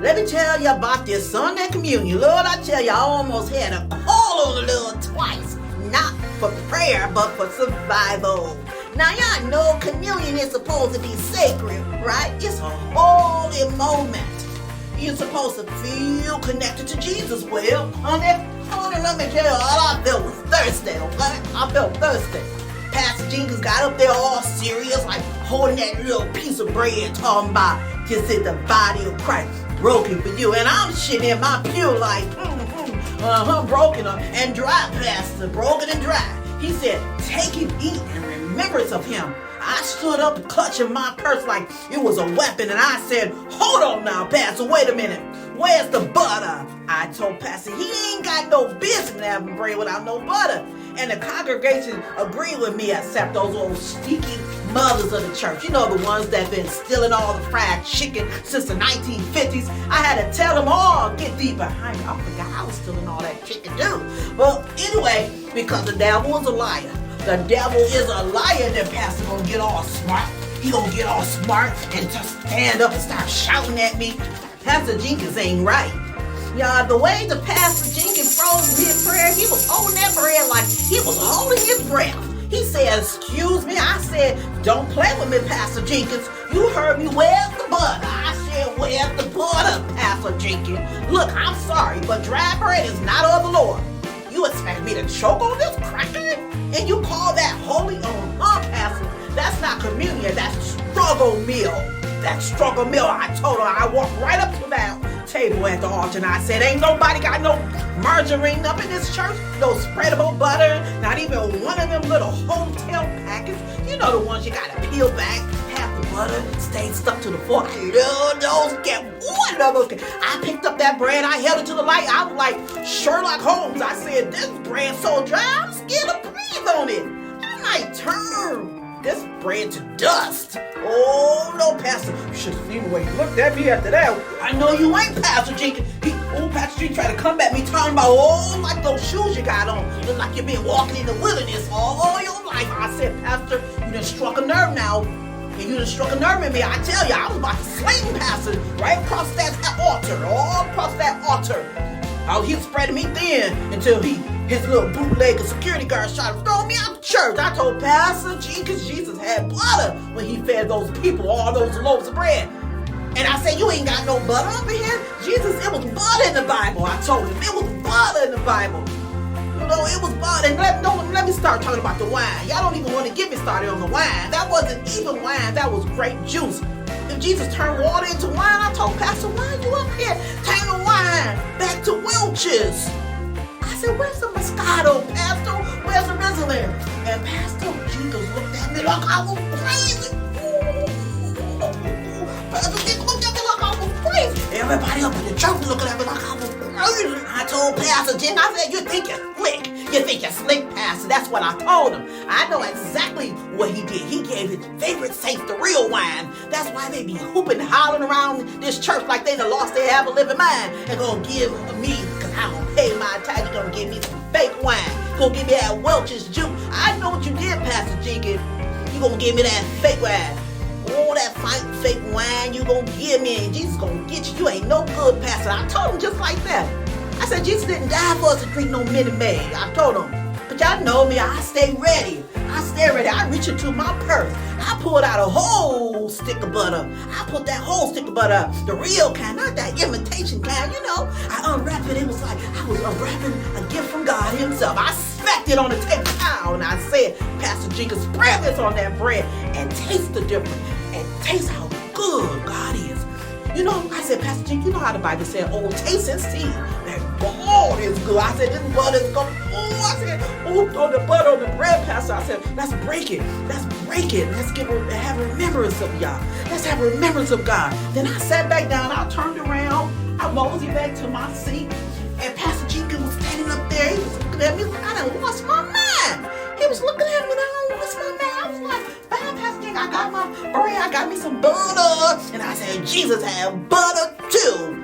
Let me tell you about this Sunday communion. Lord, I tell you, I almost had a call on the Lord twice. Not for prayer, but for survival. Now, y'all know communion is supposed to be sacred, right? It's a holy moment. You're supposed to feel connected to Jesus. Well, honey, let me tell you, all I felt was thirsty, okay? I felt thirsty. Pastor Jenkins got up there all serious, like holding that little piece of bread, talking about just said the body of Christ broken for you. And I'm sitting in my pew like, broken and dry, Pastor, broken and dry. He said, take and eat in remembrance of him. I stood up clutching my purse like it was a weapon, and I said, hold on now, Pastor, wait a minute. Where's the butter? I told Pastor he ain't got no business having bread without no butter. And the congregation agreed with me, except those old sneaky mothers of the church. You know, the ones that been stealing all the fried chicken since the 1950s. I had to tell them all, get thee behind me. I forgot I was stealing all that chicken too. Well, anyway, because the devil is a liar. The devil is a liar. The pastor gonna get all smart. He gonna get all smart and just stand up and start shouting at me. Pastor Jenkins ain't right. Y'all, the way the Pastor Jenkins froze his prayer, he was holding that bread like he was holding his breath. He said, excuse me. I said, don't play with me, Pastor Jenkins. You heard me. Where's the butter? I said, where's the butter, Pastor Jenkins? Look, I'm sorry, but dry bread is not of the Lord. You expect me to choke on this cracker? And you call that holy Pastor? That's not communion. That's struggle meal. That struggle meal. I told her, I walked right up to that table at the altar and I said, ain't nobody got no margarine up in this church, no spreadable butter, not even one of them little hotel packets. You know the ones you gotta peel back, half the butter stayed stuck to the fork. Those get one of those. I picked up that bread, I held it to the light. I was like Sherlock Holmes. I said, this bread's so dry, I'm scared to breathe on it. I might turn this bread to dust. Oh no, Pastor, you should have seen the way he looked at me after that. I know you ain't, Pastor Jenkins. Pastor Jenkins tried to come at me talking about, like those shoes you got on. Look like you've been walking in the wilderness all your life. I said, Pastor, you done struck a nerve now. And you done struck a nerve in me. I tell you, I was about to slay Pastor right across that altar, all across that altar. He was spreading me thin until his little bootlegger security guards tried to throw me out of church. I told Pastor Jenkins Jesus had butter when he fed those people all those loaves of bread. And I said, you ain't got no butter up in here? Jesus, it was butter in the Bible. I told him it was butter in the Bible. You know, it was butter. And let me start talking about the wine. Y'all don't even want to get me started on the wine. That wasn't even wine. That was grape juice. If Jesus turned water into wine, I told Pastor, why are you up here turning wine back to Welch's? I said, where's the Moscato, Pastor? Where's the Rizzling? And Pastor Jenkins looked at me like I was crazy. Pastor Jenkins looked at me like I was crazy. Everybody up in the church looking at me like I was crazy. I told Pastor Jenkins, I said, you think you're slick. You think you're slick, Pastor. That's what I told him. I know exactly what he did. He gave his favorite saints the real wine. That's why they be hooping and hollering around this church like they done lost their ever-living mind. And gonna give me, because I'm gonna pay my tithe, you're gonna give me some fake wine. Gonna give me that Welch's juice. I know what you did, Pastor Jenkins. You gonna give me that fake wine. Oh, that fake wine you gonna give me, and Jesus gonna get you. You ain't no good, Pastor. I told him just like that. I said, Jesus didn't die for us to drink no Minute Maid. I told him. But y'all know me, I stay ready. I reach into my purse. I pulled out a whole stick of butter. I put that whole stick of butter, the real kind, not that imitation kind, you know. I unwrapped it. It was like I was unwrapping a gift from God himself. I smacked it on the table and I said, Pastor Jenkins, spread this on that bread and taste the difference. And taste how good God is. You know, I said, Pastor Jenkins, you know how the Bible said, taste and see that God is good. I said, this butter is good. I said, throw the butter on the bread, Pastor. I said, let's break it. Let's have a remembrance of y'all. Let's have a remembrance of God. Then I sat back down. I turned around. I moseyed back to my seat. And Pastor Jenkins was standing up there. He was looking at me like, I done lost my mind. He was looking at me and I done lost my mind. I was like, Pastor Jenkins, I got my bread. I got me some butter. And I said, Jesus had butter too.